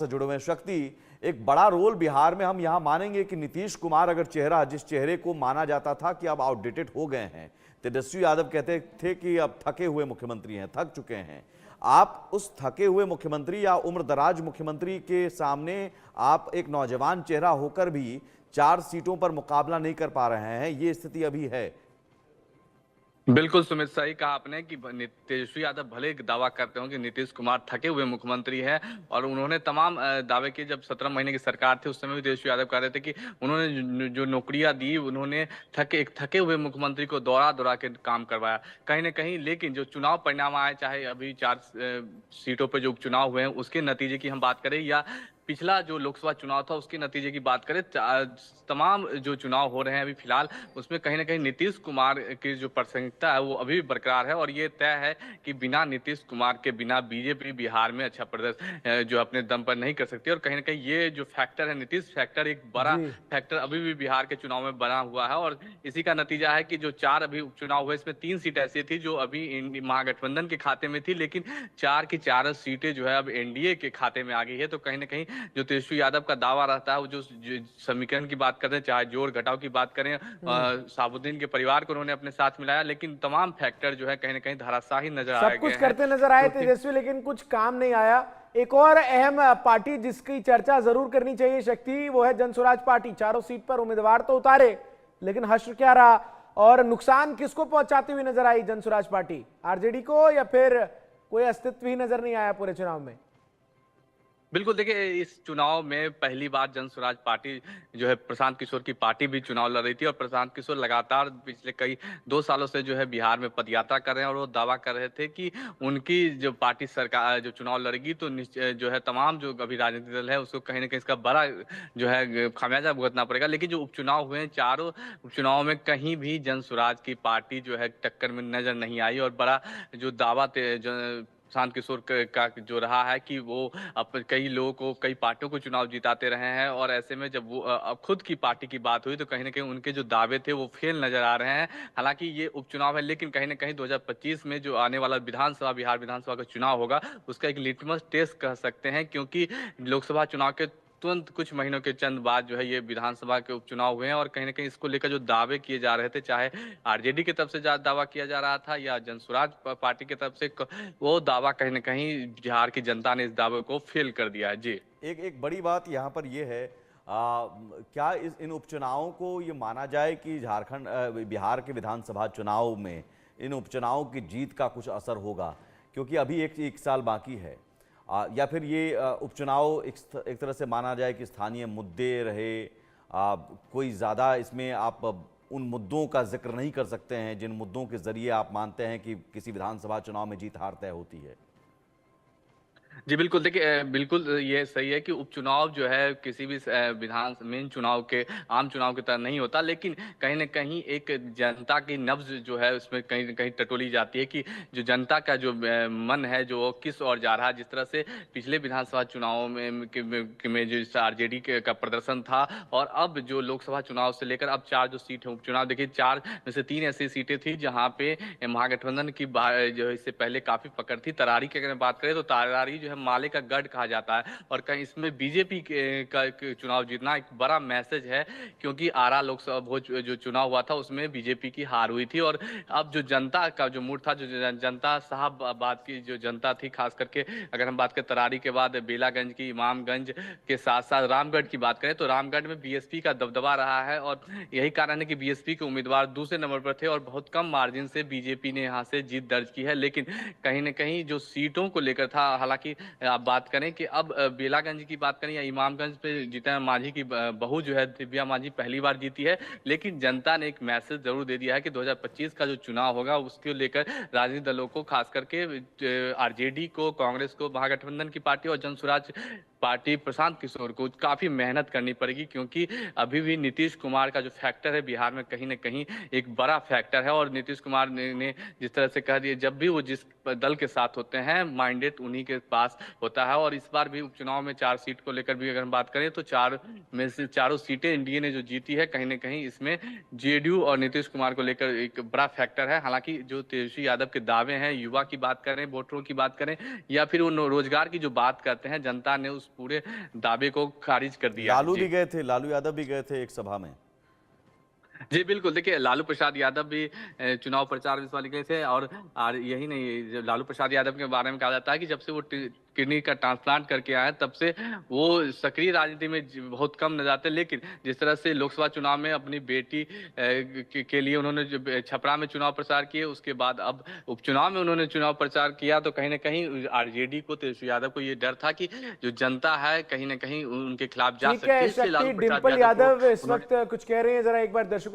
से जुड़े हुए हैं। शक्ति, एक बड़ा रोल बिहार में हम यहां मानेंगे कि नीतीश कुमार अगर जिस चेहरे को माना जाता था कि अब आउटडेटेड हो गए हैं, तेजस्वी यादव कहते थे कि अब थके हुए मुख्यमंत्री हैं, थक चुके हैं। आप उस थके हुए मुख्यमंत्री या उम्रदराज मुख्यमंत्री के सामने आप एक नौजवान चेहरा होकर भी 4 सीटों पर मुकाबला नहीं कर पा रहे हैं, ये स्थिति अभी है। बिल्कुल सुमित, सही कहा आपने कि तेजस्वी यादव भले ही दावा करते हो कि नीतीश कुमार थके हुए मुख्यमंत्री हैं और उन्होंने तमाम दावे किए। जब 17 महीने की सरकार थी उस समय भी तेजस्वी यादव कह रहे थे कि उन्होंने जो नौकरियां दी, उन्होंने एक थके हुए मुख्यमंत्री को दौड़ा दौड़ा के काम करवाया कहीं ना कहीं। लेकिन जो चुनाव परिणाम आए, चाहे अभी 4 सीटों पर जो उपचुनाव हुए हैं उसके नतीजे की हम बात करें या पिछला जो लोकसभा चुनाव था उसके नतीजे की बात करें, तमाम जो चुनाव हो रहे हैं अभी फिलहाल, उसमें कहीं ना कहीं नीतीश कुमार की जो प्रासंगिकता है वो अभी भी बरकरार है। और ये तय है कि बिना नीतीश कुमार के बिना बीजेपी बिहार में अच्छा प्रदर्शन जो अपने दम पर नहीं कर सकती। और कहीं ना कहीं ये जो फैक्टर है, नीतीश फैक्टर, एक बड़ा फैक्टर अभी भी बिहार के चुनाव में बना हुआ है। और इसी का नतीजा है कि जो 4 अभी उपचुनाव हुए, इसमें 3 सीट ऐसी थी जो अभी महागठबंधन के खाते में थी, लेकिन 4 की 4 सीटें जो है अब एनडीए के खाते में आ गई है। तो कहीं ना कहीं जो तेजस्वी यादव का दावा रहता है, वो जो समीकरण की बात करते हैं, चाहे जोड़ घटाव की बात करें, साबुद्दीन के परिवार को उन्होंने अपने साथ मिलाया, लेकिन तमाम फैक्टर जो है कहीं ना कहीं धराशायी नजर आए, सब कुछ करते नजर आए तेजस्वी, लेकिन कुछ काम नहीं आया। एक और अहम पार्टी जिसकी चर्चा जरूर करनी चाहिए शक्ति, वो है जनसुराज पार्टी। चारों सीट पर उम्मीदवार तो उतारे, लेकिन हश्र क्या रहा और नुकसान किसको पहुंचाती हुई नजर आई जनसुराज पार्टी? आरजेडी को, या फिर कोई अस्तित्व ही नजर नहीं आया पूरे चुनाव में? बिल्कुल, देखिए इस चुनाव में पहली बार जनसुराज पार्टी जो है प्रशांत किशोर की पार्टी भी चुनाव लड़ रही थी। और प्रशांत किशोर लगातार पिछले कई 2 सालों से जो है बिहार में पदयात्रा कर रहे हैं और वो दावा कर रहे थे कि उनकी जो पार्टी सरकार जो चुनाव लड़ेगी तो जो है तमाम जो अभी राजनीतिक दल है उसको कहीं ना कहीं इसका बड़ा जो है खामियाजा भुगतना पड़ेगा। लेकिन जो उपचुनाव हुए हैं, चारों उपचुनाव में कहीं भी जनसुराज की पार्टी जो है टक्कर में नजर नहीं आई। और बड़ा जो दावा प्रशांत किशोर का जो रहा है कि वो कई लोगों को, कई पार्टियों को चुनाव जिताते रहे हैं। और ऐसे में जब वो अब खुद की पार्टी की बात हुई तो कहीं ना कहीं उनके जो दावे थे वो फेल नजर आ रहे हैं। हालांकि ये उपचुनाव है, लेकिन कहीं ना कहीं 2025 में जो आने वाला बिहार विधानसभा का चुनाव होगा उसका एक लिटमस टेस्ट कह सकते हैं, क्योंकि लोकसभा चुनाव के तुरंत कुछ महीनों के चंद बाद जो है ये विधानसभा के उपचुनाव हुए हैं। और कहीं ना कहीं इसको लेकर जो दावे किए जा रहे थे, चाहे आरजेडी की तरफ से दावा किया जा रहा था या जनसुराज पार्टी की तरफ से, वो दावा कहीं ना कहीं बिहार की जनता ने इस दावे को फेल कर दिया है। जी, एक बड़ी बात यहाँ पर यह है, क्या इन उपचुनावों को ये माना जाए कि बिहार के विधानसभा चुनाव में इन उपचुनावों की जीत का कुछ असर होगा, क्योंकि अभी एक साल बाकी है? या फिर ये उपचुनाव एक तरह से माना जाए कि स्थानीय मुद्दे रहे, कोई ज़्यादा इसमें आप उन मुद्दों का जिक्र नहीं कर सकते हैं जिन मुद्दों के जरिए आप मानते हैं कि किसी विधानसभा चुनाव में जीत हार तय होती है? जी बिल्कुल, देखिए बिल्कुल ये सही है कि उपचुनाव जो है किसी भी मेन चुनाव के, आम चुनाव की तरह नहीं होता। लेकिन कहीं न कहीं एक जनता की नब्ज़ जो है उसमें कहीं न कहीं टटोली जाती है कि जो जनता का जो मन है जो किस ओर जा रहा है। जिस तरह से पिछले विधानसभा चुनावों में जो आरजेडी का प्रदर्शन था, और अब जो लोकसभा चुनाव से लेकर अब 4 जो सीट है उपचुनाव, देखिए 4 में से 3 ऐसी सीटें थी जहाँ पे महागठबंधन की जो है इससे पहले काफ़ी पकड़ थी। तरारी की अगर बात करें तो तरारी जो है माले का गढ़ कहा जाता है, और कहीं इसमें बीजेपी का चुनाव जीतना एक बड़ा मैसेज है, क्योंकि आरा लोकसभा जो चुनाव हुआ था उसमें बीजेपी की हार हुई थी। और अब जो जनता का जो मूड था, जो जनता साहबाबाद की जो जनता थी, खास करके अगर हम बात करें तरारी के बाद बेलागंज की, इमामगंज के साथ साथ रामगढ़ की बात करें तो रामगढ़ में बीएसपी का दबदबा रहा है। और यही कारण है कि बीएसपी के उम्मीदवार दूसरे नंबर पर थे और बहुत कम मार्जिन से बीजेपी ने यहाँ से जीत दर्ज की है। लेकिन कहीं ना कहीं जो सीटों को लेकर था, हालांकि आप बात करें कि अब बेलागंज की बात करें या इमामगंज पे जीतन मांझी की बहू जो है दिव्या मांझी पहली बार जीती है। लेकिन जनता ने एक मैसेज जरूर दे दिया है कि 2025 का जो चुनाव होगा उसको लेकर राजनीतिक दलों को, खास करके आरजेडी को, कांग्रेस को, महागठबंधन की पार्टी और जनसुराज पार्टी प्रशांत किशोर को काफी मेहनत करनी पड़ेगी, क्योंकि अभी भी नीतीश कुमार का जो फैक्टर है बिहार में कहीं ना कहीं एक बड़ा फैक्टर है। और नीतीश कुमार ने जिस तरह से कह दिया, जब भी वो जिस दल के साथ होते हैं माइंडेड उन्हीं के पास होता है। और इस बार भी उपचुनाव में 4 सीट को लेकर भी अगर हम बात करें तो 4 में से 4 सीटें एनडीए ने जो जीती है, कहीं ना कहीं इसमें जेडीयू और नीतीश कुमार को लेकर एक बड़ा फैक्टर है। हालांकि जो तेजस्वी यादव के दावे हैं, युवा की बात करें, वोटरों की बात करें या फिर वो रोजगार की जो बात करते हैं, जनता ने उस पूरे दावे को खारिज कर दिया। लालू जी। भी गए थे, लालू यादव भी गए थे एक सभा में। जी, बिल्कुल। देखिए, लालू प्रसाद यादव भी चुनाव प्रचार में इस बार गए थे और यही नहीं, जो लालू प्रसाद यादव के बारे में कहा जाता है कि जब से वो किडनी का ट्रांसप्लांट करके आए, तब से वो सक्रिय राजनीति में बहुत कम नज़र आते हैं। लेकिन जिस तरह से लोकसभा चुनाव में अपनी बेटी के लिए उन्होंने जो छपरा में चुनाव प्रचार किए, उसके बाद अब उपचुनाव में उन्होंने चुनाव प्रचार किया, तो कहीं न कहीं आरजेडी को, तेजस्वी यादव को ये डर था कि जो जनता है, कहीं न कहीं उनके खिलाफ जा ठीक सकती है। है, इसलिए शक्ति लालू प्रसाद डिम्पल यादव यादव को इस उन्होंने वक्त कुछ कह रहे हैं, जरा एक बार दर्शकों